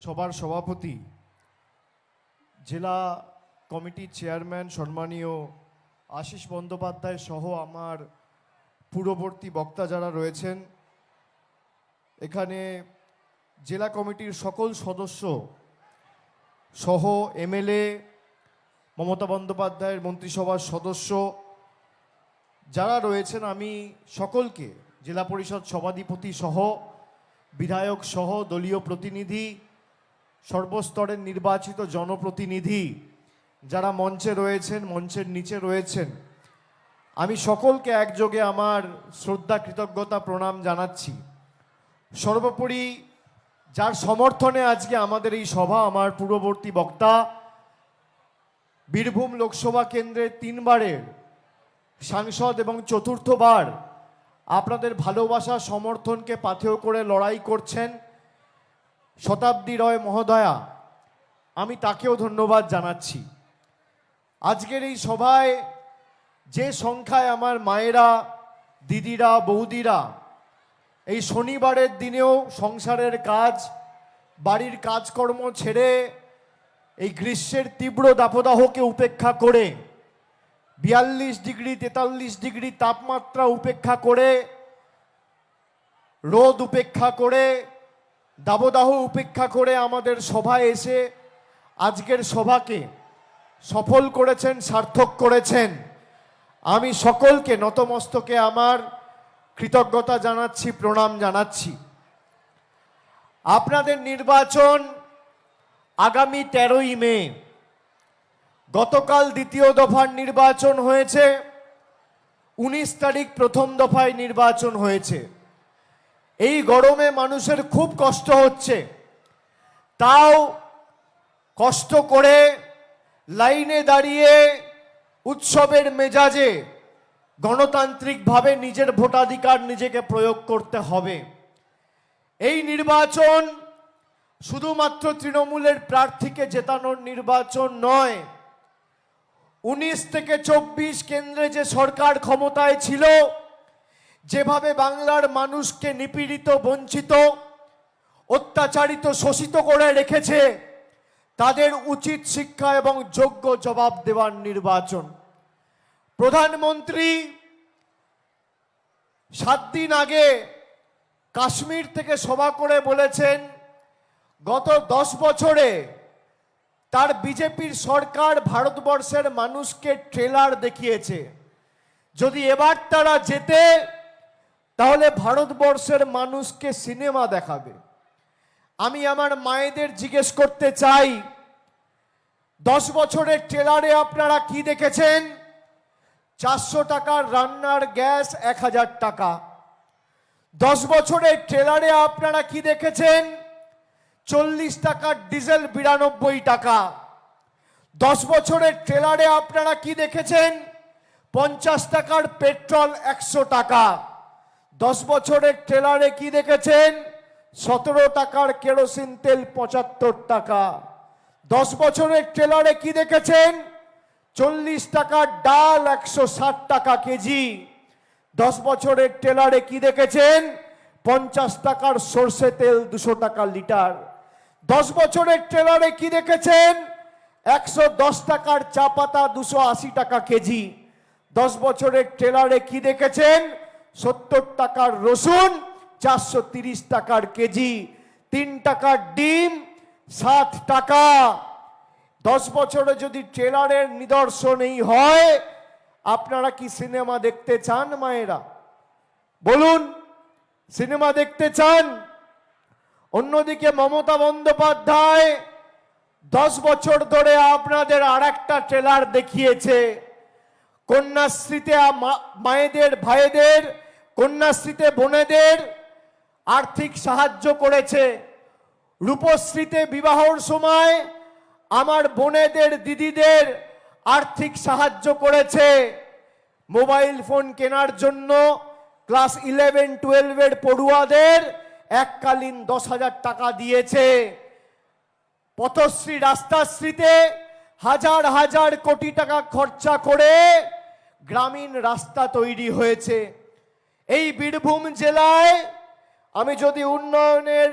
সবার সভাপতি, জেলা কমিটির চেয়ারম্যান সম্মানীয় আশিস বন্দ্যোপাধ্যায় সহ আমার পূর্ববর্তী বক্তা যারা রয়েছেন, এখানে জেলা কমিটির সকল সদস্য সহ এমএলএ, মমতা বন্দ্যোপাধ্যায়ের মন্ত্রিসভার সদস্য যারা রয়েছেন, আমি সকলকে, জেলা পরিষদ সভাধিপতি সহ বিধায়ক সহ দলীয় প্রতিনিধি, সর্বস্তরের নির্বাচিত জনপ্রতিনিধি যারা মঞ্চে রয়েছেন, মঞ্চের নিচে রয়েছেন, আমি সকলকে একযোগে আমার শ্রদ্ধা, কৃতজ্ঞতা, প্রণাম জানাচ্ছি। সর্বোপরি যার সমর্থনে আজকে আমাদের এই সভা, আমার পূর্ববর্তী বক্তা, বীরভূম লোকসভা কেন্দ্রের 3 বারের সাংসদ এবং চতুর্থবার আপনাদের ভালোবাসা সমর্থনকে পাথেয় করে লড়াই করছেন শতাব্দী রয় মহোদয়া, আমি তাকেও ধন্যবাদ জানাচ্ছি। আজকের এই সভায় যে সংখ্যায় আমার মায়েরা, দিদিরা, বৌদিরা এই শনিবারের দিনেও সংসারের কাজ, বাড়ির কাজকর্ম ছেড়ে এই গ্রীষ্মের তীব্র দাবদাহকে উপেক্ষা করে 42 ডিগ্রি 43 ডিগ্রি তাপমাত্রা উপেক্ষা করে, রোদ উপেক্ষা করে, দাবদাহ উপেক্ষা করে আমাদের সভায় এসে আজকের সভাকে সফল করেছেন, সার্থক করেছেন। আমি সকলকে নতমস্তকে আমার কৃতজ্ঞতা জানাচ্ছি, প্রণাম জানাচ্ছি। আপনাদের নির্বাচন আগামী 13ই মে। গতকাল দ্বিতীয় দফার নির্বাচন হয়েছে, 19 তারিখ প্রথম দফায় নির্বাচন হয়েছে। এই গরমে মানুষের খুব কষ্ট হচ্ছে, তাও কষ্ট করে লাইনে দাঁড়িয়ে উৎসবের মেজাজে গণতান্ত্রিকভাবে নিজের ভোটাধিকার নিজেকে প্রয়োগ করতে হবে। এই নির্বাচন শুধুমাত্র তৃণমূলের প্রার্থীকে জেতানোর নির্বাচন নয়। 19 থেকে 24 কেন্দ্রে যে সরকার ক্ষমতায় ছিল, যেভাবে বাংলার মানুষকে নিপীড়িত, বঞ্চিত, অত্যাচারিত, শোষিত করে রেখেছে, তাদের উচিত শিক্ষা এবং যোগ্য জবাব দেওয়ার নির্বাচন। প্রধানমন্ত্রী 7 দিন আগে কাশ্মীর থেকে সভা করে বলেছেন, গত 10 বছরে তার বিজেপির সরকার ভারতবর্ষের মানুষকে ট্রেলার দেখিয়েছে। যদি এবার তারা জেতে, তাহলে ভারতবর্ষের মানুষকে সিনেমা দেখাবে। আমি আমার মায়েদের জিজ্ঞেস করতে চাই, 10 বছরের ট্রেলারে আপনারা কি দেখেছেন? 400 টাকার রান্নার গ্যাস 1000 টাকা। 10 বছরের ট্রেলারে আপনারা কি দেখেছেন? 40 টাকার ডিজেল 92 টাকা। 10 বছরের ট্রেলারে আপনারা কি দেখেছেন? 50 টাকার পেট্রোল 100 টাকা। 10 বছরের ট্রেলারে কি দেখেছেন? 17 টাকার কেরোসিন তেল 75 টাকা। 10 বছরের ট্রেলারে কি দেখেছেন? 40 টাকার ডাল 160 টাকা কেজি। 10 বছরের ট্রেলারে কি দেখেছেন? 50 টাকার সর্ষে তেল 200 টাকা লিটার। 10 বছরের ট্রেলারে কি দেখেছেন? 110 টাকার চা পাতা 280 টাকা কেজি। 10 বছরের ট্রেলারে কি দেখেছেন? 70 টাকার রসুন 430 টাকার কেজি। 3 টাকার ডিম 7 টাকা। 10 বছরে যদি ট্রেলারের নিদর্শন এই হয়, আপনারা কি সিনেমা দেখতে চান? মায়েরা বলুন, সিনেমা দেখতে চান? অন্যদিকে মমতা বন্দ্যোপাধ্যায় 10 বছর ধরে আপনাদের আর একটা ট্রেলার দেখিয়েছে। কন্যাশ্রীতে মায়েদের, ভাইদের, কন্যাশ্রীতে বোনেদের আর্থিক সাহায্য করেছে। রূপশ্রীতে বিবাহর সময় আমার বোনেদের, দিদিদের আর্থিক সাহায্য করেছে। মোবাইল ফোন কেনার জন্য ক্লাস 11-12 পড়ুয়াদের এককালীন 10,000 টাকা দিয়েছে। পথশ্রী, রাস্তাশ্রীতে হাজার হাজার কোটি টাকা খরচা করে গ্রামীণ রাস্তা তৈরি হয়েছে। এই বীরভূম জেলায় আমি যদি উন্নয়নের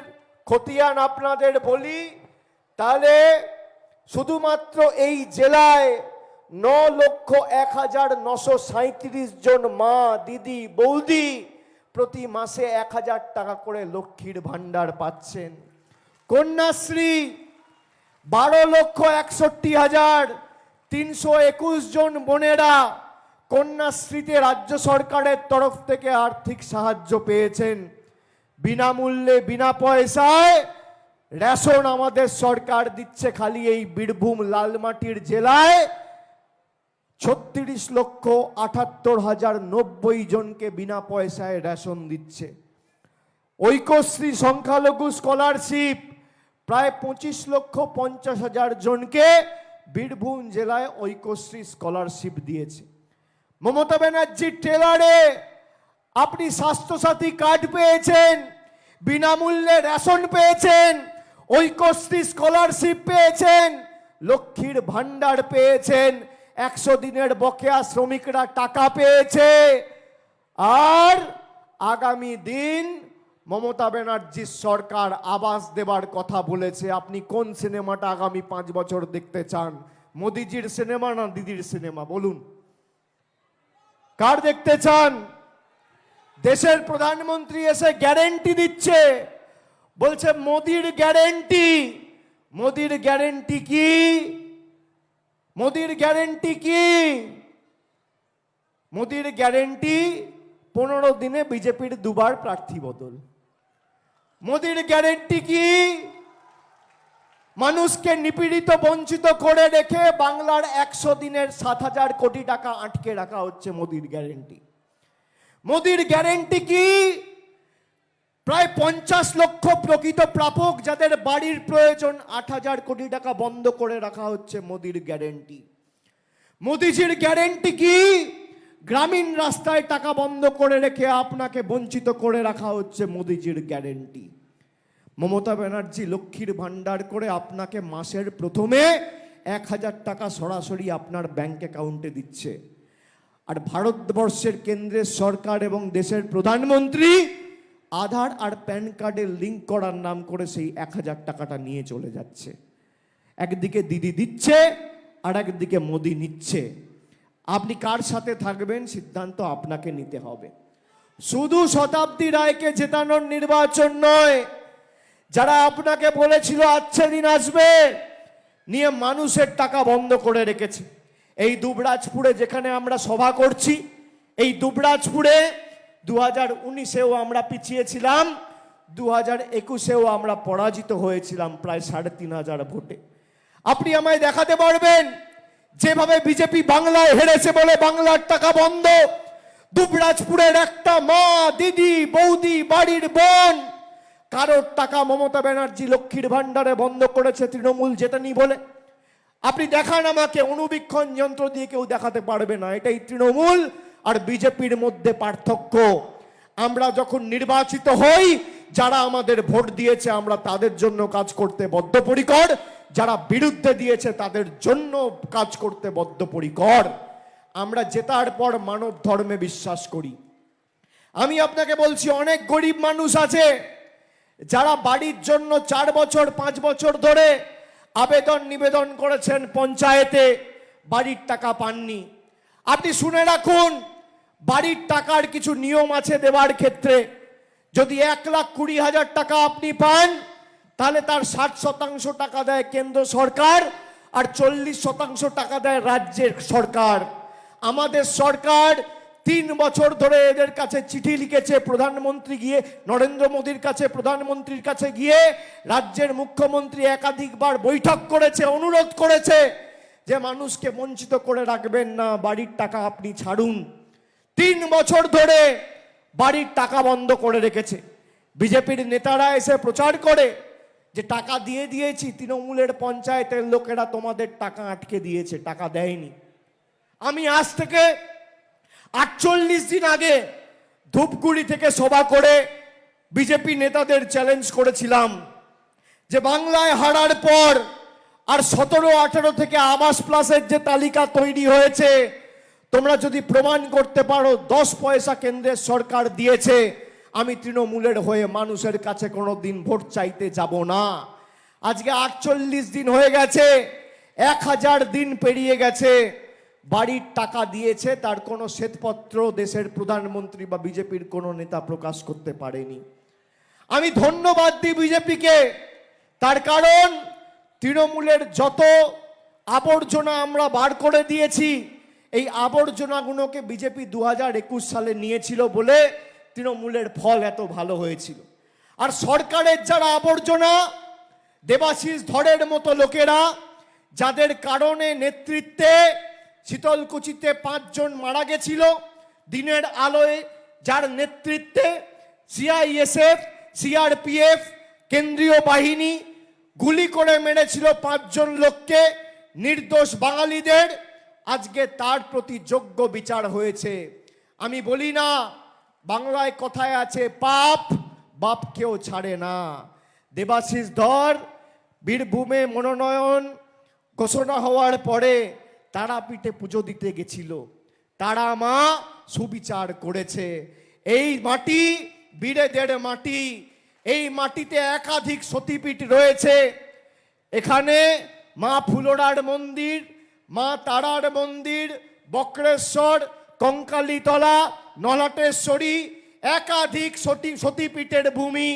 খতিয়ান আপনাদের বলি, তাহলে শুধুমাত্র এই জেলায় 9,01,937 জন মা, দিদি, বৌদি প্রতি মাসে 1,000 টাকা করে লক্ষ্মীর ভান্ডার পাচ্ছেন। কন্যাশ্রী 12,61,321 জন বোনেরা কন্যাশ্রীতে রাজ্য সরকারের তরফ থেকে আর্থিক সাহায্য পেয়েছেন। বিনামূল্যে বিনা পয়সায় রেশন আমাদের সরকার দিচ্ছে। খালি এই বীরভূম লালমাটির জেলায় 36,78,090 জনকে বিনা পয়সায় রেশন দিচ্ছে। ঐক্যশ্রী সংখ্যালঘু স্কলারশিপ প্রায় 25,50,000 জনকে বীরভূম জেলায় ঐক্যশ্রী স্কলারশিপ দিয়েছে। মমতা ব্যানার্জির ট্রেলারে আপনি স্বাস্থ্যসাথী কার্ড পেয়েছেন, বিনামূল্যে রেশন পেয়েছেন, ঐক্যশ্রী স্কলারশিপ পেয়েছেন, লক্ষ্মীর ভান্ডার পেয়েছেন, 100 দিনের বকেয়া শ্রমিকরা টাকা পেয়েছে। আর আগামী দিন মমতা ব্যানার্জির সরকার আবাস দেবার কথা বলেছে। আপনি কোন সিনেমাটা আগামী 5 বছর দেখতে চান? মোদিজির সিনেমা না দিদির সিনেমা? বলুন, কার দেখতে চান? দেশের প্রধানমন্ত্রী এসে গ্যারেন্টি দিচ্ছে, বলছে মোদির গ্যারেন্টি। মোদির গ্যারেন্টি কি? মোদির গ্যারেন্টি কি? মোদির গ্যারেন্টি 15 দিনে বিজেপির দুবার প্রার্থী বদল। মোদির গ্যারেন্টি কি? মানুষকে নিপীড়িত বঞ্চিত করে রেখে বাংলার 100 দিনের 7,000 কোটি টাকা আটকে রাখা হচ্ছে মোদির গ্যারেন্টি। মোদির গ্যারেন্টি কি? প্রায় 50 লক্ষ প্রকৃত প্রাপক যাদের বাড়ির প্রয়োজন, 8,000 কোটি টাকা বন্ধ করে রাখা হচ্ছে মোদির গ্যারেন্টি। মোদিজির গ্যারেন্টি কি? গ্রামীণ রাস্তায় টাকা বন্ধ করে রেখে আপনাকে বঞ্চিত করে রাখা হচ্ছে মোদিজির গ্যারেন্টি। মমতা ব্যানার্জি লক্ষ্মীর ভান্ডার করে আপনাকে মাসের প্রথমে 1,000 টাকা সরাসরি আপনার ব্যাংক অ্যাকাউন্টে দিচ্ছে। আর ভারতবর্ষের কেন্দ্রের সরকার এবং দেশের প্রধানমন্ত্রী আধার আর প্যান কার্ডের লিঙ্ক করার নাম করে সেই 1,000 টাকাটা নিয়ে চলে যাচ্ছে। একদিকে দিদি দিচ্ছে আর একদিকে মোদি নিচ্ছে। আপনি কার সাথে থাকবেন সিদ্ধান্ত আপনাকে নিতে হবে। শুধু শতাব্দী রায়কে জেতানোর নির্বাচন নয়, যারা আপনাকে বলেছিল আচ্ছা দিন আসবে, নিয়ে মানুষের টাকা বন্ধ করে রেখেছে। এই দুবরাজপুরে যেখানে আমরা সভা করছি, এই দুবরাজপুরে 2019-এও আমরা পিছিয়েছিলাম, 2021-এও আমরা পরাজিত হয়েছিলাম প্রায় 3,500 ভোটে। আপনি আমায় দেখাতে পারবেন যেভাবে বিজেপি বাংলায় হেরেছে বলে বাংলার টাকা বন্ধ, দুবরাজপুরের একটা মা, দিদি, বৌদি, বাড়ির বোন কারোর টাকা মমতা ব্যানার্জি লক্ষ্মীর ভান্ডারে বন্ধ করেছে তৃণমূল জেতেনি বলে? আপনি দেখান আমাকে, অনুবীক্ষণ যন্ত্র দিয়ে কেউ দেখাতে পারবে না। এটাই তৃণমূল আর বিজেপির মধ্যে পার্থক্য। আমরা যখন নির্বাচিত হই, যারা আমাদের ভোট দিয়েছে আমরা তাদের জন্য কাজ করতে বদ্ধপরিকর, যারা বিরুদ্ধে দিয়েছে তাদের জন্য কাজ করতে বদ্ধপরিকর। আমরা জেতার পর মানব ধর্মে বিশ্বাস করি। আমি আপনাকে বলছি, অনেক গরিব মানুষ আছে যারা বাড়ির জন্য 4 বছর 5 বছর ধরে আবেদন নিবেদন করেছেন পঞ্চায়েতে, বাড়ির টাকা পাননি। আপনি শুনে রাখুন, বাড়ির টাকার কিছু নিয়ম আছে দেওয়ার ক্ষেত্রে। যদি 1,20,000 টাকা আপনি পান, তাহলে তার 60% টাকা দেয় কেন্দ্র সরকার আর 40% টাকা দেয় রাজ্যের সরকার। আমাদের সরকার 3 বছর ধরে এদের কাছে চিঠি লিখেছে, প্রধানমন্ত্রী গিয়ে নরেন্দ্র মোদীর কাছে, প্রধানমন্ত্রীর কাছে গিয়ে রাজ্যের মুখ্যমন্ত্রী একাধিকবার বৈঠক করেছে, অনুরোধ করেছে যে মানুষকে বঞ্চিত করে রাখবেন না, বাড়ির টাকা আপনি ছাড়ুন। 3 বছর ধরে বাড়ির টাকা বন্ধ করে রেখেছে। বিজেপির নেতারা এসে প্রচার করে যে টাকা দিয়ে দিয়েছি, তৃণমূলের পঞ্চায়েতের লোকেরা তোমাদের টাকা আটকে দিয়েছে, টাকা দেয়নি। আমি আজ থেকে 48 দিন আগে ধূপগুড়ি থেকে সভা করে বিজেপি নেতাদের চ্যালেঞ্জ করেছিলাম যে বাংলায় হারার পর আর 17-18 থেকে আবাস প্লাসের যে তালিকা তৈরি হয়েছে, তোমরা যদি প্রমাণ করতে পারো 10 পয়সা কেন্দ্রের সরকার দিয়েছে, আমি তৃণমূলের হয়ে মানুষের কাছে কোনোদিন ভোট চাইতে যাব না। আজকে 48 দিন হয়ে গেছে, 1000 দিন পেরিয়ে গেছে, বাড়ির টাকা দিয়েছে তার কোনো শ্বেতপত্র দেশের প্রধানমন্ত্রী বা বিজেপির কোনো নেতা প্রকাশ করতে পারেনি। আমি ধন্যবাদ দিই বিজেপিকে, তার কারণ তৃণমূলের যত আবর্জনা আমরা বার করে দিয়েছি, এই আবর্জনাগুলোকে বিজেপি 2021 সালে নিয়েছিল বলে তৃণমূলের ফল এত ভালো হয়েছিল। আর সরকারের যারা আবর্জনা, দেবাশিস ধরের মতো লোকেরা, যাদের কারণে নেতৃত্বে শীতলকুচিতে 5 জন মারা গেছিল দিনের আলোয়, যার নেতৃত্বে সিআইএসএফ, সিআরপিএফ, কেন্দ্রীয় বাহিনী গুলি করে মেরেছিল 5 জন লোককে, নির্দোষ বাঙালিদের, আজকে তার প্রতি যোগ্য বিচার হয়েছে। আমি বলি না, বাংলায় কথায় আছে, পাপ বাপকেও ছাড়ে না। দেবাশিস ধর বীরভূমে মনোনয়ন ঘোষণা হওয়ার পরে তারাপীঠে পুজো দিতে গেছিল, তারা মা সুবিচার করেছে। এই মাটি বীরেদের মাটি, এই মাটিতে একাধিক সতীপীঠ রয়েছে। এখানে মা ফুলোরার মন্দির, মা তারার মন্দির, বক্রেশ্বর, কঙ্কালীতলা, নলাটেশ্বরী, একাধিক সতীপীঠের ভূমি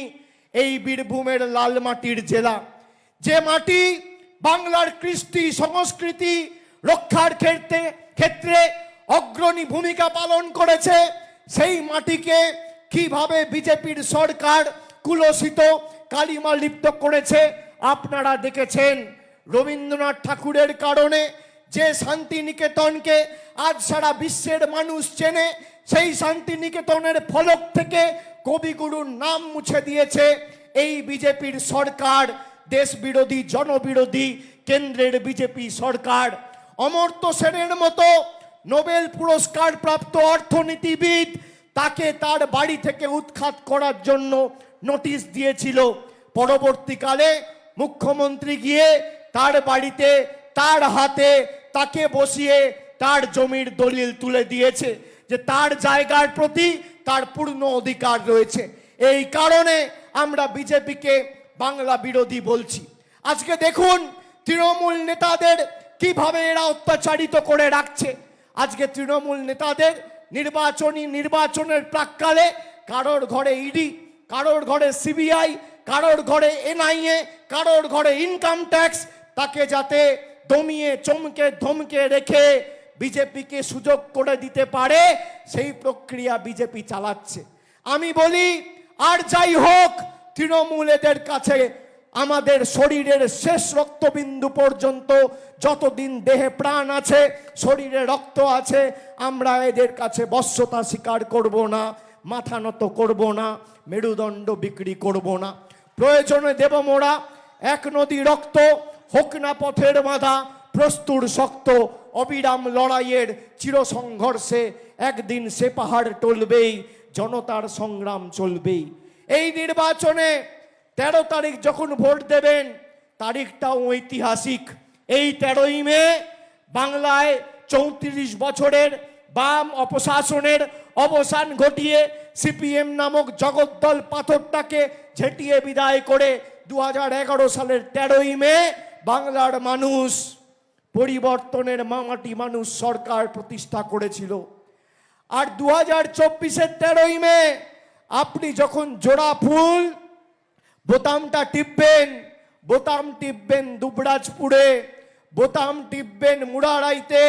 এই বীরভূমের লাল মাটির জেলা। যে মাটি বাংলার কৃষ্টি সংস্কৃতি রক্ষার ক্ষেত্রে অগ্রণী ভূমিকা পালন করেছে, সেই মাটিকে কিভাবে বিজেপির সরকার কুলসিত কালিমা লিপ্ত করেছে আপনারা দেখেছেন। রবীন্দ্রনাথ ঠাকুরের কারণে যে শান্তিনিকেতনকে আজ সারা বিশ্বের মানুষ চেনে, সেই শান্তিনিকেতনের ফলক থেকে কবিগুরুর নাম মুছে দিয়েছে এই বিজেপির সরকার, দেশ বিরোধী জনবিরোধী কেন্দ্রের বিজেপি সরকার। অমর্ত্য সেনের মতো নোবেল পুরস্কার প্রাপ্ত অর্থনীতিবিদ, তাকে তার বাড়ি থেকে উৎখাত করার জন্য নোটিশ দিয়েছিল। পরবর্তীকালে মুখ্যমন্ত্রী গিয়ে তার বাড়িতে তার হাতে তাকে বসিয়ে তার জমির দলিল তুলে দিয়েছে যে তার জায়গার প্রতি তার পূর্ণ অধিকার রয়েছে। এই কারণে আমরা বিজেপিকে বাংলা বিরোধী বলছি। আজকে দেখুন তৃণমূল নেতাদের কিভাবে এরা অত্যাচারিত করে রাখছে। আজকে তৃণমূল নেতাদের নির্বাচনের প্রাক্কালে কারোর ঘরে ইডি, কারোর ঘরে সিবিআই, কারোর ঘরে এনআইএ, কারোর ঘরে ইনকাম ট্যাক্স, তাকে যাতে দমিয়ে চমকে ধমকে রেখে বিজেপিকে সুযোগ করে দিতে পারে, সেই প্রক্রিয়া বিজেপি চালাচ্ছে। আমি বলি, আর যাই হোক, তৃণমূল এদের কাছে আমাদের শরীরের শেষ রক্তবিন্দু পর্যন্ত, যতদিন দেহে প্রাণ আছে, শরীরে রক্ত আছে, আমরা এদের কাছে বশ্যতা স্বীকার করব না, মাথা নত করব না, মেরুদণ্ড বিক্রি করব না। প্রয়োজনে দেব মোরা 1 নদী রক্ত, হোক না পথের বাধা প্রস্তুর শক্ত, অবিরাম লড়াইয়ের চির সংঘর্ষে একদিন সে পাহাড় টলবেই, জনতার সংগ্রাম চলবেই। এই নির্বাচনে 13 তারিখ যখন ভোট দেবেন, তারিখটাও ঐতিহাসিক। এই 13ই মে বাংলায় 34 বছরের বাম অপশাসনের অবসান ঘটিয়ে সিপিএম নামক জগদ্দল পাথরটাকে ঝেঁটিয়ে বিদায় করে 2011 সালের 13ই মে বাংলার মানুষ পরিবর্তনের মামাটি মানুষ সরকার প্রতিষ্ঠা করেছিল। আর 2024-এর 13ই মে আপনি যখন জোড়া ফুল বোতামটা টিপবেন, বোতাম টিপবেন দুবরাজপুরে, বোতাম টিপবেন মুরারাইতে,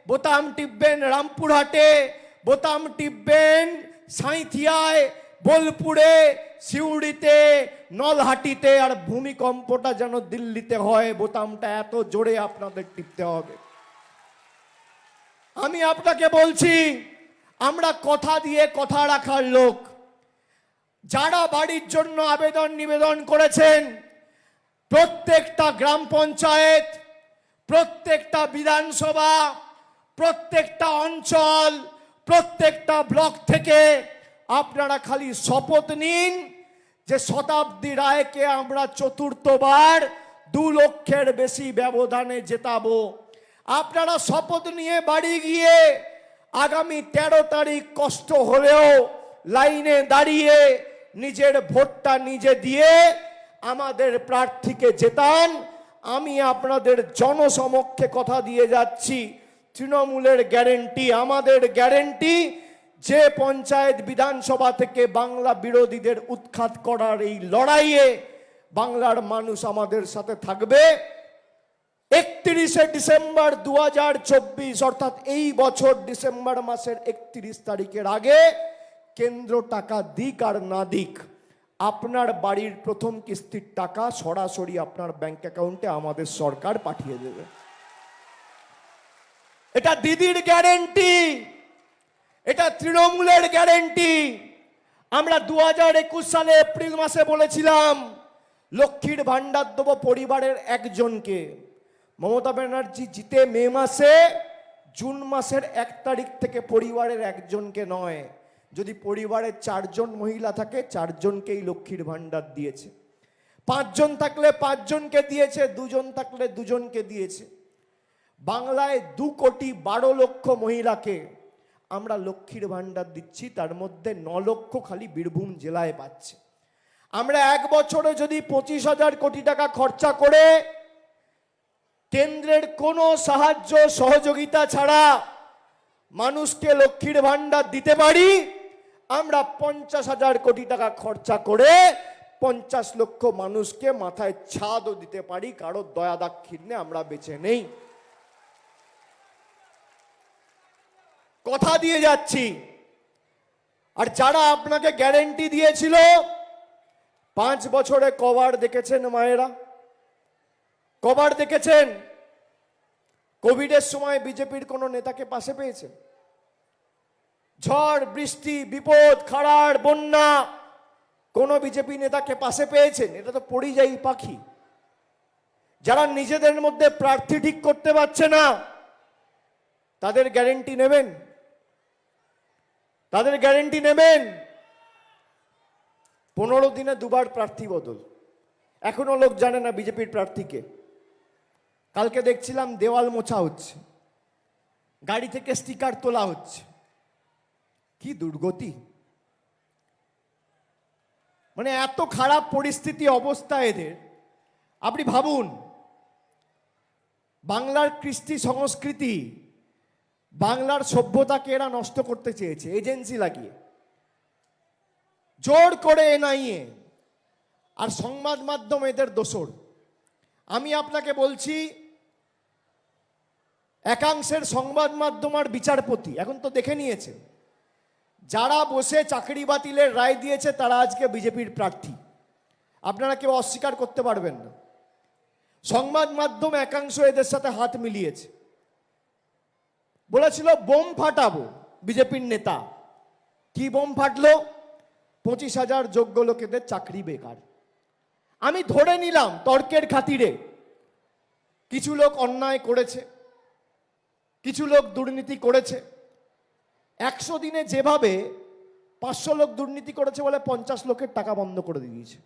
বোতাম টিপবেন রামপুরহাটে, বোতাম টিপবেন সাঁইথিয়ায়, বোলপুরে, সিউড়িতে, নলহাটিতে, আর ভূমিকম্পটা যেন দিল্লিতে হয়, বোতামটা এত জোরে আপনাদের টিপতে হবে। আমি আপনাকে বলছি, আমরা কথা দিয়ে কথা রাখার লোক। যারা বাড়ির জন্য আবেদন নিবেদন করেছেন, প্রত্যেকটা গ্রাম পঞ্চায়েত, প্রত্যেকটা বিধানসভা, প্রত্যেকটা অঞ্চল, প্রত্যেকটা ব্লক থেকে আপনারা খালি শপথ নিন যে শতাব্দী রায়কে আমরা 4র্থবার 2 লক্ষের বেশি ব্যবধানে জেতাবো। আপনারা শপথ নিয়ে বাড়ি গিয়ে আগামী 13 তারিখ কষ্ট হলেও লাইনে দাঁড়িয়ে নিজের ভোটটা নিজে দিয়ে আমাদের প্রার্থীকে জেতান। আমি আপনাদের জনসমক্ষে কথা দিয়ে যাচ্ছি, তৃণমূলের গ্যারেন্টি, আমাদের গ্যারেন্টি, যে পঞ্চায়েত বিধানসভা থেকে বাংলা বিরোধীদের উৎখাত করার এই লড়াইয়ে বাংলার মানুষ আমাদের সাথে থাকবে। 31শে ডিসেম্বর 2024 অর্থাৎ এই বছর ডিসেম্বর মাসের 31 তারিখের আগে কেন্দ্র টাকা দিক আর না দিক, আপনার বাড়ির প্রথম কিস্তির টাকা সরাসরি আপনার ব্যাংক অ্যাকাউন্টে আমাদের সরকার পাঠিয়ে দেবে। এটা দিদির গ্যারেন্টি, এটা তৃণমূলের গ্যারেন্টি। আমরা 2021 সালে এপ্রিল মাসে বলেছিলাম লক্ষ্মীর ভান্ডার দেবো পরিবারের একজনকে। মমতা ব্যানার্জি জিতে মে মাসে জুন মাসের 1 তারিখ থেকে পরিবারের একজনকে নয়, যদি পরিবারের 4 জন মহিলা থাকে 4 জনকেই লক্ষ্মীর ভান্ডার দিয়েছে, 5 জন থাকলে 5 জনকে দিয়েছে, 2 জন থাকলে 2 জনকে দিয়েছে। বাংলায় 2,12,00,000 মহিলাকে আমরা লক্ষ্মীর ভান্ডার দিচ্ছি, তার মধ্যে 9 লক্ষ খালি বীরভূম জেলায় পাচ্ছে। আমরা 1 বছরে যদি 25,000 কোটি টাকা খরচা করে কেন্দ্রের কোনো সাহায্য সহযোগিতা ছাড়া মানুষকে লক্ষ্মীর ভান্ডার দিতে পারি, আমরা 50,000 কোটি টাকা খরচা করে 50 লক্ষ মানুষকে মাথায় ছাদও দিতে পারি। কারো দয়া দাক্ষিণ্যে আমরা বেঁচে নেই, কথা দিয়ে যাচ্ছি। আর যারা আপনাকে গ্যারেন্টি দিয়েছিল 5 বছরে কবার দেখেছেন মায়েরা? কবার দেখেছেন? কোভিডের সময় বিজেপির কোন নেতাকে পাশে পেয়েছেন? ঝড় বৃষ্টি বিপদ খাড়ার বন্যা কোন বিজেপি নেতাকে পাশে পেয়েছেন? এটা তো পরিযায়ী পাখি। যারা নিজেদের মধ্যে প্রার্থী ঠিক করতে পারছে না তাদের গ্যারেন্টি নেবেন? তাদের গ্যারেন্টি নেবেন? 15 দিনে 2 বার প্রার্থী বদল, এখনো লোক জানে না বিজেপির প্রার্থীকে। কালকে দেখছিলাম দেওয়াল মোছা হচ্ছে, গাড়ি থেকে স্টিকার তোলা হচ্ছে। কি দুর্গতি! মানে এত খারাপ পরিস্থিতি অবস্থা এদের। আপনি ভাবুন, বাংলার কৃষ্টি সংস্কৃতি, বাংলার সভ্যতাকে এরা নষ্ট করতে চেয়েছে এজেন্সি লাগিয়ে, জোর করে এনআইএ আর সংবাদ মাধ্যম এদের দোসর। আমি আপনাকে বলছি, একাংশের সংবাদ মাধ্যম আর বিচারপতি এখন তো দেখে নিয়েছে, যারা বসে চাকরি বাতিলের রায় দিয়েছে তারা আজকে বিজেপির প্রার্থী। আপনারা কেউ অস্বীকার করতে পারবেন না। সংবাদ মাধ্যম একাংশ এদের সাথে হাত মিলিয়েছে, বলেছিল বোম ফাটাবো। বিজেপির নেতা কি বোম ফাটলো? 25,000 যোগ্য লোকেদের চাকরি বেকার। আমি ধরে নিলাম তর্কের খাতিরে কিছু লোক অন্যায় করেছে, কিছু লোক দুর্নীতি করেছে। 100 দিনে যেভাবে 500 লোক দুর্নীতি করেছে বলে 50 লোকের টাকা বন্ধ করে দিয়েছে,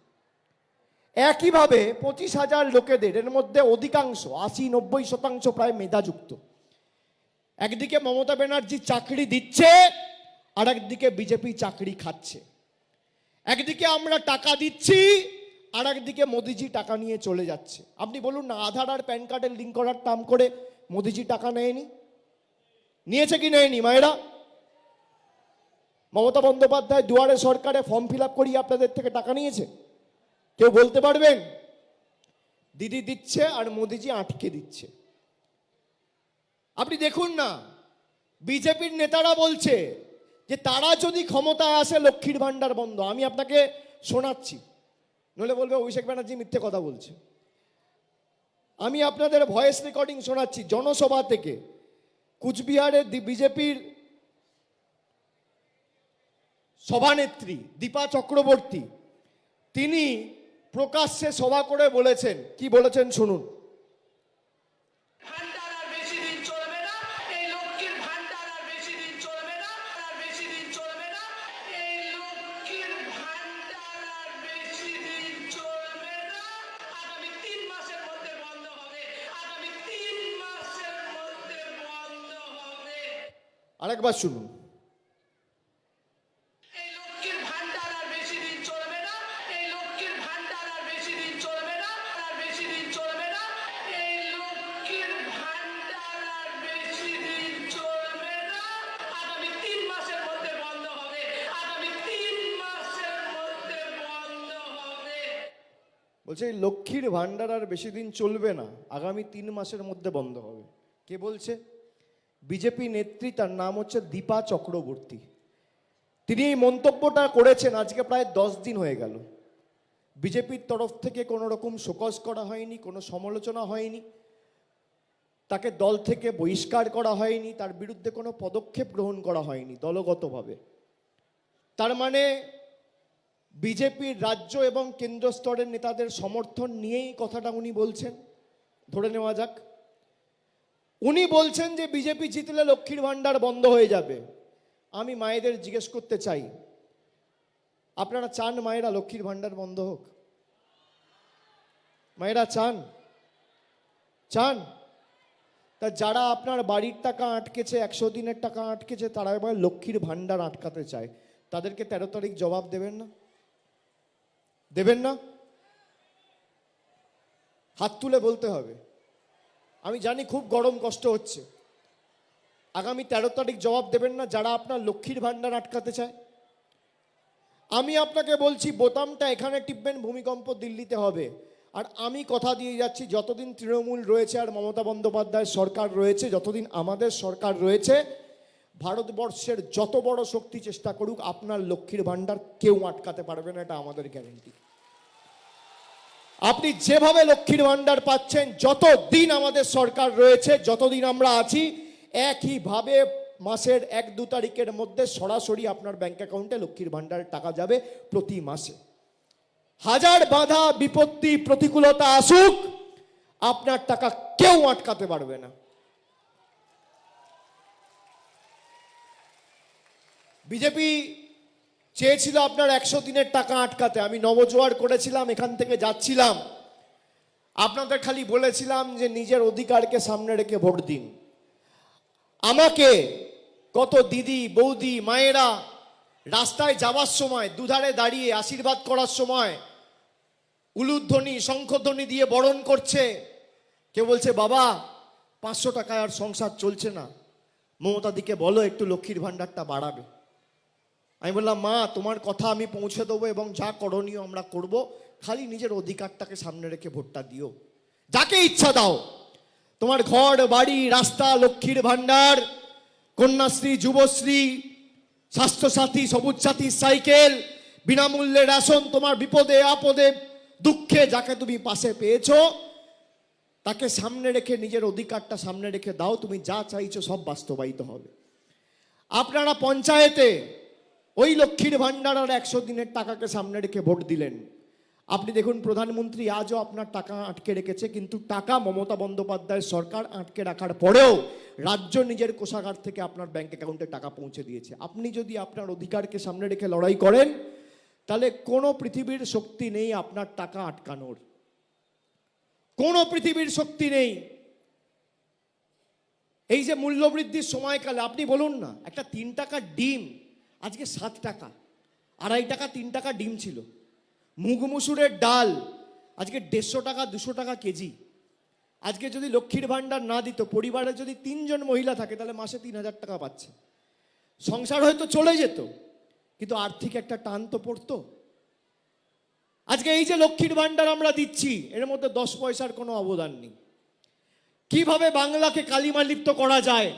একইভাবে 25,000 লোকেদের, এর মধ্যে অধিকাংশ 80-90% প্রায় মেধাযুক্ত। একদিকে মমতা ব্যানার্জি চাকরি দিচ্ছে আর একদিকে বিজেপি চাকরি খাচ্ছে। একদিকে আমরা টাকা দিচ্ছি আর একদিকে মোদিজি টাকা নিয়ে চলে যাচ্ছে। আপনি বলুন না, আধার আর প্যান কার্ডের লিঙ্ক করার নাম করে মোদিজি টাকা নেয়নি? নিয়েছে কি নেয়নি মায়েরা? মমতা বন্দ্যোপাধ্যায় দুয়ারে সরকারে ফর্ম ফিল আপ করিয়ে আপনাদের থেকে টাকা নিয়েছে? কেউ বলতে পারবেন? দিদি দিচ্ছে আর মোদিজি আটকে দিচ্ছে। আপনি দেখুন না, বিজেপির নেতারা বলছে যে তারা যদি ক্ষমতায় আসে লক্ষ্মীর ভান্ডার বন্ধ। আমি আপনাকে শোনাচ্ছি, নইলে বলবে অভিষেক ব্যানার্জি মিথ্যে কথা বলছে। আমি আপনাদের ভয়েস রেকর্ডিং শোনাচ্ছি জনসভা থেকে। কুচবিহারের বিজেপির সভানেত্রী দীপা চক্রবর্তী, তিনি প্রকাশ্যে সভা করে বলেছেন, কি বলেছেন শুনুন। আরেকবার শুনুন। বলছে এই লক্ষ্মীর ভান্ডার আর বেশি দিন চলবে না, আগামী 3 মাসের মধ্যে বন্ধ হবে। কে বলছে? বিজেপি নেত্রী, তার নাম হচ্ছে দীপা চক্রবর্তী। তিনি এই মন্তব্যটা করেছেন আজকে প্রায় 10 দিন হয়ে গেল। বিজেপির তরফ থেকে কোনো রকম শোকজ করা হয়নি, কোনো সমালোচনা হয়নি, তাকে দল থেকে বহিষ্কার করা হয়নি, তার বিরুদ্ধে কোনো পদক্ষেপ গ্রহণ করা হয়নি দলগতভাবে। তার মানে বিজেপির রাজ্য এবং কেন্দ্র স্তরের নেতাদের সমর্থন নিয়েই কথাটা উনি বলছেন, ধরে নেওয়া যাক। উনি বলছেন যে বিজেপি জিতলে লক্ষ্মীর ভান্ডার বন্ধ হয়ে যাবে। আমি মায়েদের জিজ্ঞেস করতে চাই, আপনারা চান মায়েরা লক্ষ্মীর ভান্ডার বন্ধ হোক? মায়েরা চান? চান? তা যারা আপনার বাড়ির টাকা আটকেছে, 100 দিনের টাকা আটকেছে, তারা এবার লক্ষ্মীর ভান্ডার আটকাতে চায়, তাদেরকে 13 তারিখ জবাব দেবেন না? দেবেন না? হাত তুলে বলতে হবে। আমি জানি খুব গরম কষ্ট হচ্ছে। আগামী 13 তারিখ জবাব দেবেন না যারা আপনার লক্ষ্মীর ভান্ডার আটকাতে চায়? আমি আপনাকে বলছি, বোতামটা এখানে টিপবেন, ভূমিকম্প দিল্লিতে হবে। আর আমি কথা দিয়ে যাচ্ছি, যতদিন তৃণমূল রয়েছে আর মমতা বন্দ্যোপাধ্যায়ের সরকার রয়েছে, যতদিন আমাদের সরকার রয়েছে, ভারতবর্ষের যত বড় শক্তি চেষ্টা করুক, আপনার লক্ষ্মীর ভান্ডার কেউ আটকাতে পারবে না, এটা আমাদের গ্যারেন্টি। আপনি যেভাবে লক্ষ্মীর ভান্ডার পাচ্ছেন, যতদিন আমাদের সরকার রয়েছে, যতদিন আমরা আছি, একইভাবে মাসের 1-2 তারিখের মধ্যে সরাসরি আপনার ব্যাংক অ্যাকাউন্টে লক্ষ্মীর ভান্ডারের টাকা যাবে প্রতি মাসে। হাজার বাধা বিপত্তি প্রতিকূলতা আসুক, আপনার টাকা কেউ আটকাতে পারবে না। বিজেপি চেয়েছিল আপনার 100 দিনের টাকা আটকাতে। আমি নবজোয়ার করেছিলাম, এখান থেকে যাচ্ছিলাম, আপনাদের খালি বলেছিলাম যে নিজের অধিকারকে সামনে রেখে ভোট দিন। আমাকে কত দিদি বৌদি মায়েরা রাস্তায় যাওয়ার সময় দুধারে দাঁড়িয়ে আশীর্বাদ করার সময় উলুধ্বনি শঙ্খধ্বনি দিয়ে বরণ করছে। কেউ বলছে, বাবা 500 টাকায় আর সংসার চলছে না, মমতা দিকে বলো একটু লক্ষ্মীর ভান্ডারটা বাড়াবে। আমি বললাম, মা তোমার কথা আমি পৌঁছে দেবো এবং যা করণীয় আমরা করব, খালি নিজের অধিকারটাকে সামনে রেখে ভোটটা দিও, যাকে ইচ্ছা দাও। তোমার ঘর বাড়ি রাস্তা, লক্ষ্মীর ভান্ডার, কন্যাশ্রী, যুবশ্রী, স্বাস্থ্যসাথী, সবুজ সাথী সাইকেল, বিনামূল্যে রেশন, তোমার বিপদে আপদে দুঃখে যাকে তুমি পাশে পেয়েছো, তাকে সামনে রেখে নিজের অধিকারটা সামনে রেখে দাও, তুমি যা চাইছো সব বাস্তবায়িত হবে। আপনারা পঞ্চায়েতে ওই লক্ষ্মীর ভান্ডার আর 100 দিনের টাকাকে সামনে রেখে ভোট দিলেন। আপনি দেখুন, প্রধানমন্ত্রী আজও আপনার টাকা আটকে রেখেছে, কিন্তু টাকা মমতা বন্দ্যোপাধ্যায়ের সরকার আটকে রাখার পরেও রাজ্য নিজের কোষাগার থেকে আপনার ব্যাংক অ্যাকাউন্টে টাকা পৌঁছে দিয়েছে। আপনি যদি আপনার অধিকারকে সামনে রেখে লড়াই করেন, তাহলে কোনো পৃথিবীর শক্তি নেই আপনার টাকা আটকানোর, কোনো পৃথিবীর শক্তি নেই। এই যে মূল্যবৃদ্ধির সময়কালে আপনি বলুন না, একটা 3 টাকার ডিম আজকে 7 টাকা, 2.5 টাকা 3 টাকা ডিম ছিল। মুগ মুসুরের ডাল আজকে 150 টাকা 200 টাকা কেজি। আজকে যদি লক্ষ্মীর ভান্ডার না দিত, পরিবারে যদি 3 জন মহিলা থাকে, তাহলে মাসে 3000 টাকা পাচ্ছে। সংসার হয়তো চলে যেত, কিন্তু আর্থিক একটা টান তো পড়তো। আজকে এই যে লক্ষ্মীর ভান্ডার আমরা দিচ্ছি, এর মধ্যে 10 পয়সার কোনো অবদান নেই। কিভাবে বাংলাকে কালিমালিপ্ত করা যায়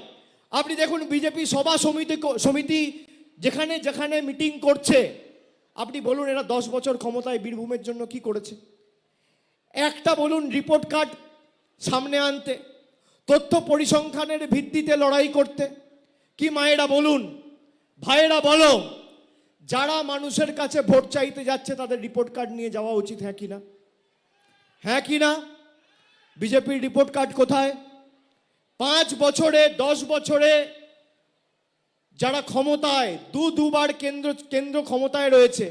আপনি দেখুন। বিজেপি সভা সমিতি যেখানে যেখানে মিটিং করছে, আপনি বলুন এরা 10 বছর ক্ষমতায় বীরভূমের জন্য কি করেছে? একটা বলুন রিপোর্ট কার্ড সামনে আনতে, তথ্য পরিসংখ্যানের ভিত্তিতে লড়াই করতে। কি মায়েরা বলুন, ভাইয়েরা বলো, যারা মানুষের কাছে ভোট চাইতে যাচ্ছে তাদের রিপোর্ট কার্ড নিয়ে যাওয়া উচিত, হ্যাঁ কি না? হ্যাঁ কি না? বিজেপির রিপোর্ট কার্ড কোথায়? 5 বছরে 10 বছরে যারা ক্ষমতায়, দুবার কেন্দ্র ক্ষমতায় রয়েছে,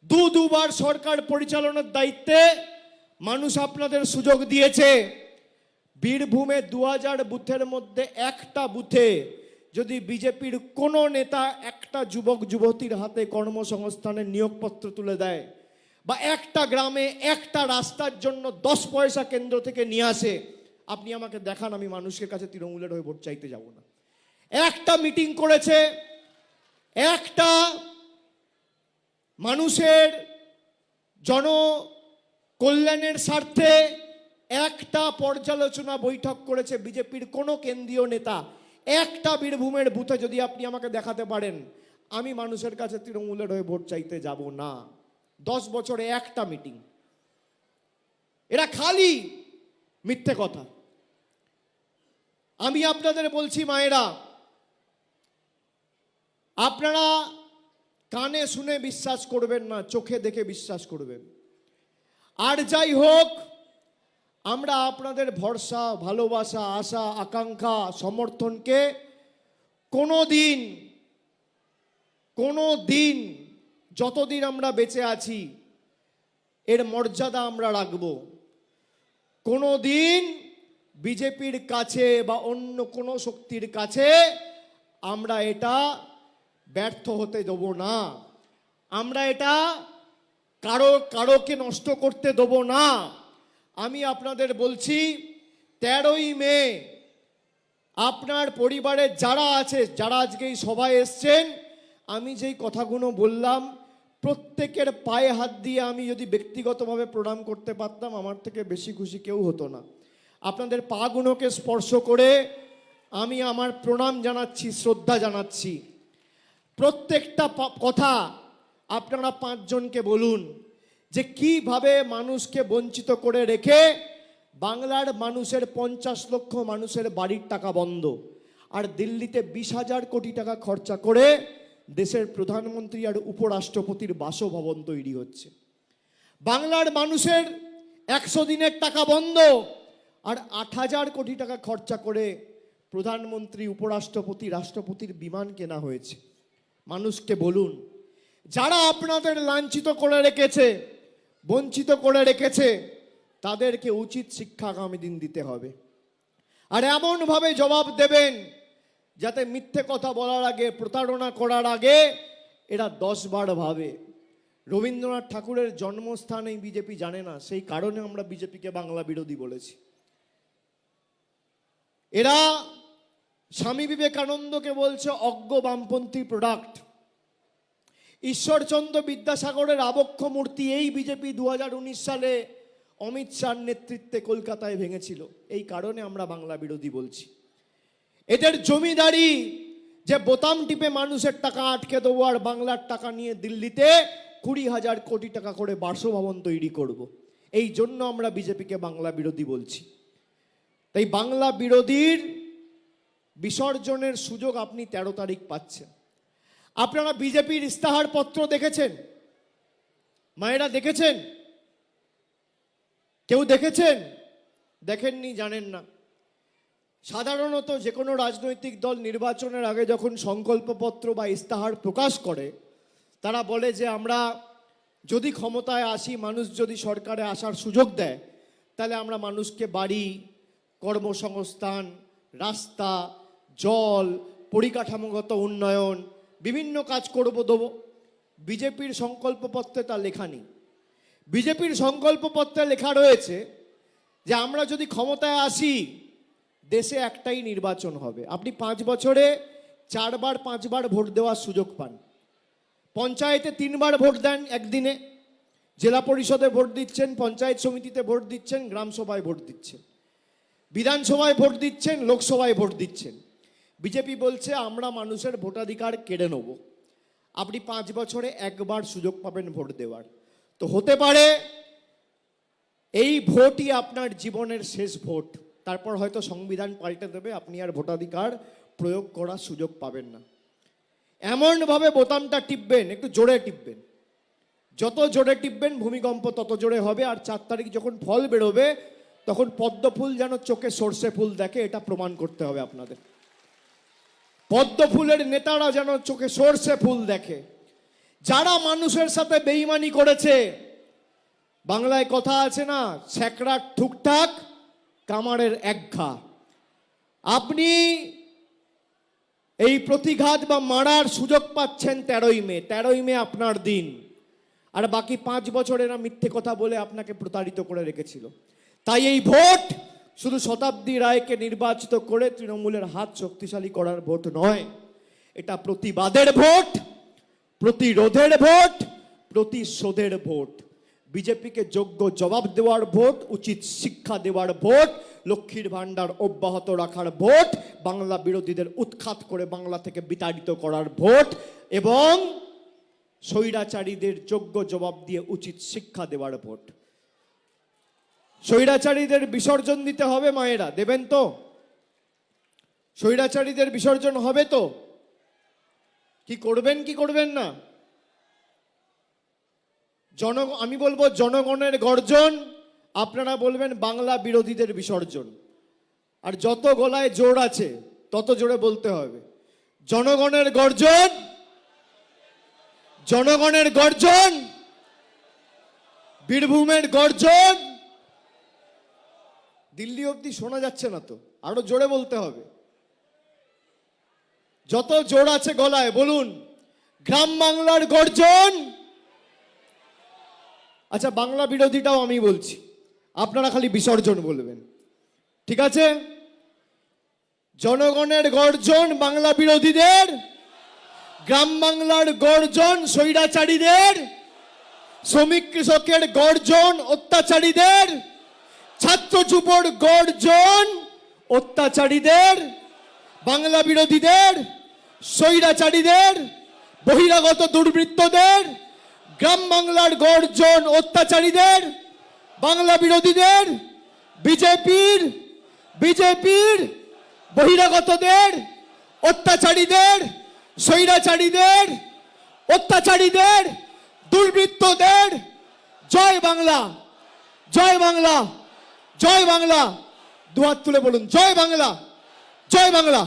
দুবার সরকার পরিচালনার দায়িত্বে মানুষ আপনাদের সুযোগ দিয়েছে। বীরভূমে 2000 বুথের মধ্যে একটা বুথে যদি বিজেপির কোনো নেতা একটা যুবক যুবতীর হাতে কর্মসংস্থানের নিয়োগপত্র তুলে দেয়, বা একটা গ্রামে একটা রাস্তার জন্য 10 পয়সা কেন্দ্র থেকে নিয়ে আসে, আপনি আমাকে দেখান, আমি মানুষের কাছে তৃণমূলের হয়ে ভোট চাইতে যাব না। একটা মিটিং করেছে, একটা মানুষের কল্যাণের স্বার্থে একটা পর্যালোচনা বৈঠক করেছে বিজেপির কোনো কেন্দ্রীয় নেতা? একটা বীরভূমের বুথে যদি আপনি আমাকে দেখাতে পারেন, আমি মানুষের কাছে তৃণমূলের হয়ে ভোট চাইতে যাব না। 10 বছরে একটা মিটিং। এরা খালি মিথ্যে কথা। আমি আপনাদের বলছি মায়েরা, আপনারা কানে শুনে বিশ্বাস করবেন না, চোখে দেখে বিশ্বাস করবেন। আর যাই হোক, আমরা আপনাদের ভরসা, ভালোবাসা, আশা, আকাঙ্ক্ষা, সমর্থনকে কোনো দিন যতদিন আমরা বেঁচে আছি এর মর্যাদা আমরা রাখব। কোনো দিন বিজেপির কাছে বা অন্য কোনো শক্তির কাছে আমরা এটা ব্যর্থ হতে দেব না। আমরা এটা কারোকে নষ্ট করতে দেব না। আমি আপনাদের বলছি, 13ই মে আপনার পরিবারের যারা আছে, যারা আজকে এই সভায় এসছেন, আমি যেই কথাগুলো বললাম প্রত্যেকের পায়ে হাত দিয়ে আমি যদি ব্যক্তিগতভাবে প্রণাম করতে পারতাম, আমার থেকে বেশি খুশি কেউ হতো না। আপনাদের পাগুলোকে স্পর্শ করে আমি আমার প্রণাম জানাচ্ছি, শ্রদ্ধা জানাচ্ছি। প্রত্যেকটা কথা আপনারা 5 জনকে বলুন যে কিভাবে মানুষকে বঞ্চিত করে রেখে বাংলার মানুষের 50 লক্ষ মানুষের বাড়ির টাকা বন্ধ, আর দিল্লিতে 20,000 কোটি টাকা খরচা করে দেশের প্রধানমন্ত্রী আর উপরাষ্ট্রপতির বাসভবন তৈরি হচ্ছে। বাংলার মানুষের 100 দিনের টাকা বন্ধ, আর 8,000 কোটি টাকা খরচা করে প্রধানমন্ত্রী, উপরাষ্ট্রপতি, রাষ্ট্রপতির বিমান কেনা হয়েছে। মানুষকে বলুন, যারা আপনাদের লাঞ্ছিত করে রেখেছে, বঞ্চিত করে রেখেছে, তাদেরকে উচিত শিক্ষা আগামী দিন দিতে হবে। আর এমনভাবে জবাব দেবেন যাতে মিথ্যে কথা বলার আগে, প্রতারণা করার আগে এরা 10 বার ভাবে। রবীন্দ্রনাথ ঠাকুরের জন্মস্থান এই বিজেপি জানে না, সেই কারণে আমরা বিজেপিকে বাংলা বিরোধী বলেছি। এরা স্বামী বিবেকানন্দকে বলছে অজ্ঞ বামপন্থী প্রোডাক্ট। ঈশ্বরচন্দ্র বিদ্যাসাগরের আবক্ষ মূর্তি এই বিজেপি 2019 সালে অমিত শাহর নেতৃত্বে কলকাতায় ভেঙেছিল। এই কারণে আমরা বাংলা বিরোধী বলছি। এদের জমিদারি যে বোতাম টিপে মানুষের টাকা আটকে দেবো আর বাংলার টাকা নিয়ে দিল্লিতে 20,000 কোটি টাকা করে বাসভবন তৈরি করব, এই জন্য আমরা বিজেপিকে বাংলা বিরোধী বলছি। তাই বাংলা বিরোধীর বিসর্জনের সুযোগ আপনি 13 তারিখ পাচ্ছেন। আপনারা বিজেপির ইস্তাহার পত্র দেখেছেন? মায়েরা দেখেছেন? কেউ দেখেছেন? দেখেননি, জানেন না। সাধারণত যে কোনো রাজনৈতিক দল নির্বাচনের আগে যখন সংকল্পপত্র বা ইস্তাহার প্রকাশ করে, তারা বলে যে আমরা যদি ক্ষমতায় আসি, মানুষ যদি সরকারে আসার সুযোগ দেয়, তাহলে আমরা মানুষকে বাড়ি, কর্মসংস্থান, রাস্তা, জল, পরিকাঠামোগত উন্নয়ন, বিভিন্ন কাজ করব দেবো। বিজেপির সংকল্পপত্রে তা লেখা নেই। বিজেপির সংকল্পপত্রে লেখা রয়েছে যে আমরা যদি ক্ষমতায় আসি, দেশে একটাই নির্বাচন হবে। আপনি 5 বছরে 4 বার 5 বার ভোট দেওয়ার সুযোগ পান। পঞ্চায়েতে 3 বার ভোট দেন একদিনে, জেলা পরিষদে ভোট দিচ্ছেন, পঞ্চায়েত সমিতিতে ভোট দিচ্ছেন, গ্রাম সভায় ভোট দিচ্ছেন, বিধানসভায় ভোট দিচ্ছেন, লোকসভায় ভোট দিচ্ছেন। বিজেপি বলছে আমরা মানুষের ভোটাধিকার কেড়ে নেব। আপনি 5 বছরে 1 বার সুযোগ পাবেন ভোট দেওয়ার। তো হতে পারে এই ভোটই আপনার জীবনের শেষ ভোট, তারপর হয়তো সংবিধান পাল্টে দেবে, আপনি আর ভোটাধিকার প্রয়োগ করার সুযোগ পাবেন না। এমনভাবে বোতামটা টিপবেন, একটু জোরে টিপবেন, যত জোরে টিপবেন ভূমিকম্প তত জোরে হবে। আর 4 তারিখ যখন ফল বেরোবে, তখন পদ্ম ফুল যেন চোখে সর্ষে ফুল দেখে, এটা প্রমাণ করতে হবে আপনাদের। পদ্ম ফুলের নেতারা যেন চোখে সর্ষে ফুল দেখে। যারা মানুষের সাথে বেঈমানি করেছে, বাংলায় কথা আছে না, ছ্যাকড়ার ঠুকঠাক, কামারের একঘা। আপনি এই প্রতিঘাত বা মারার সুযোগ পাচ্ছেন 13ই মে। 13ই মে আপনার দিন। আর বাকি 5 বছর এরা মিথ্যে কথা বলে আপনাকে প্রতারিত করে রেখেছিল। তাই এই ভোট শুধু শতাব্দী রায়কে নির্বাচিত করে তৃণমূলের হাত শক্তিশালী করার ভোট নয়, এটা প্রতিবাদের ভোট, প্রতিরোধের ভোট, প্রতিশোধের ভোট। বিজেপিকে যোগ্য জবাব দেওয়ার ভোট, উচিত শিক্ষা দেওয়ার ভোট, লক্ষ্মীর ভাণ্ডার অব্যাহত রাখার ভোট, বাংলা বিরোধীদের উৎখাত করে বাংলা থেকে বিতাড়িত করার ভোট এবং স্বৈরাচারীদের যোগ্য জবাব দিয়ে উচিত শিক্ষা দেওয়ার ভোট। স্বৈরাচারীদের বিসর্জন দিতে হবে মায়েরা, দেবেন তো? স্বৈরাচারীদের বিসর্জন হবে তো? কি করবেন কি করবেন না? আমি বলবো জনগণের গর্জন, আপনারা বলবেন বাংলা বিরোধীদের বিসর্জন। আর যত গলায় জোর আছে তত জোরে বলতে হবে, জনগণের গর্জন, জনগণের গর্জন, বীরভূমের গর্জন। দিল্লি অবধি শোনা যাচ্ছে না তো, আরো জোরে বলতে হবে। যত জোর আছে গলায় বলুন, গ্রাম বাংলার গর্জন। আচ্ছা, বাংলা বিরোধীটাও আমি বলছি, আপনারা খালি বিসর্জন বলবেন, ঠিক আছে? জনগণের গর্জন বাংলা বিরোধীদের, গ্রাম বাংলার গর্জন স্বৈরাচারীদের, শ্রমিক কৃষকের গর্জন অত্যাচারীদের, ছাত্র যুবর গর্জন অত্যাচারীদের, বাংলা বিরোধীদের, স্বৈরাচারীদের, বহিরাগত দুর্বৃত্তদের। গ্রাম বাংলার গর্জন অত্যাচারীদের, বাংলা বিরোধীদের, বিজেপির বহিরাগতদের, অত্যাচারীদের, স্বৈরাচারীদের, অত্যাচারীদের, দুর্বৃত্তদের। জয় বাংলা, জয় বাংলা, জয় বাংলা। দুহাত তুলে বলুন, জয় বাংলা, জয় বাংলা,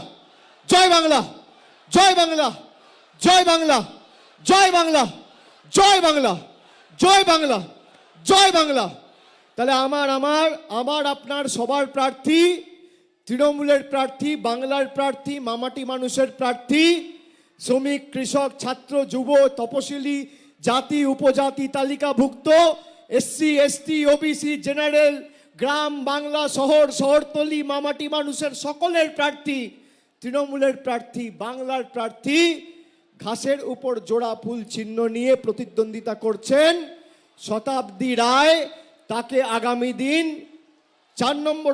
জয় বাংলা, জয় বাংলা, জয় বাংলা, জয় বাংলা, জয় বাংলা, জয় বাংলা, জয় বাংলা। তাহলে আমার আপনার সবার প্রার্থী, তৃণমূলের প্রার্থী, বাংলার প্রার্থী, মামাটি মানুষের প্রার্থী, শ্রমিক কৃষক ছাত্র যুব তপশিলি জাতি উপজাতি তালিকাভুক্ত এসসি এসটি ওবিসি জেনারেল গ্রাম বাংলা শহর শহরতলি মামাটি মানুষের সকলের প্রার্থী, তৃণমূলের প্রার্থী, বাংলার প্রার্থী ঘাসের উপর জোড়া ফুল চিহ্ন নিয়ে প্রতিদ্বন্দ্বিতা করছেন শতাব্দী রায়। তাকে আগামী দিন 4 নম্বর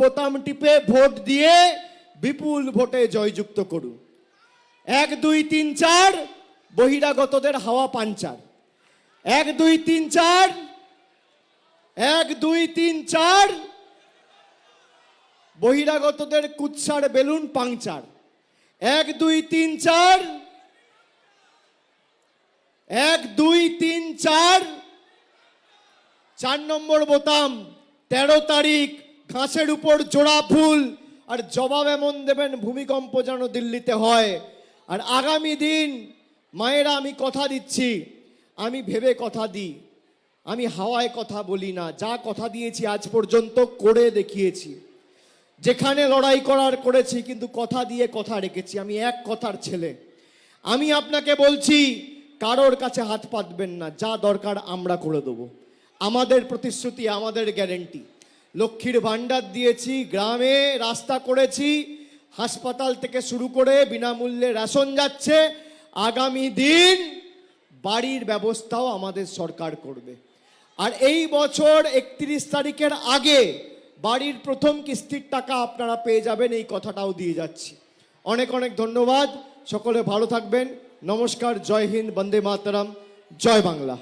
বোতাম টিপে ভোট দিয়ে বিপুল ভোটে জয়যুক্ত করুন। 1 2 3 4 বহিরাগতদের হাওয়া পাঞ্চার। 1 2 3 4, 1 2 3 4 বহিরাগতদের কুৎসার বেলুন পাংচার। 1 2 3 4, 1 2 3 4, 4 নম্বর বোতাম 13 তারিখ ঘাসের উপর জোড়া ফুল। আর জবাব এমন দেবেন ভূমিকম্প যেন দিল্লিতে হয়। আর আগামী দিন মায়েরা আমি কথা দিচ্ছি, আমি ভেবে কথা দিই, আমি হাওয়ায় কথা বলি না। যা কথা দিয়েছি আজ পর্যন্ত করে দেখিয়েছি। যেখানে লড়াই করার করেছি, কিন্তু কথা দিয়ে কথা রেখেছি। আমি এক কথার ছেলে। আমি আপনাকে বলছি, কারোর কাছে হাত পাতবেন না, যা দরকার আমরা করে দেবো। আমাদের প্রতিশ্রুতি, আমাদের গ্যারেন্টি। লক্ষ্মীর ভাণ্ডার দিয়েছি, গ্রামে রাস্তা করেছি, হাসপাতাল থেকে শুরু করে বিনামূল্যে রেশন যাচ্ছে। আগামী দিন বাড়ির ব্যবস্থাও আমাদের সরকার করবে। আর এই বছর 31 তারিখের আগে বাড়ির প্রথম কিস্তির টাকা আপনারা পেয়ে যাবেন, এই কথাটাও দিয়ে যাচ্ছি। অনেক অনেক ধন্যবাদ। সকলে ভালো থাকবেন। নমস্কার, জয় হিন্দ, বন্দে মাতরম, জয় বাংলা।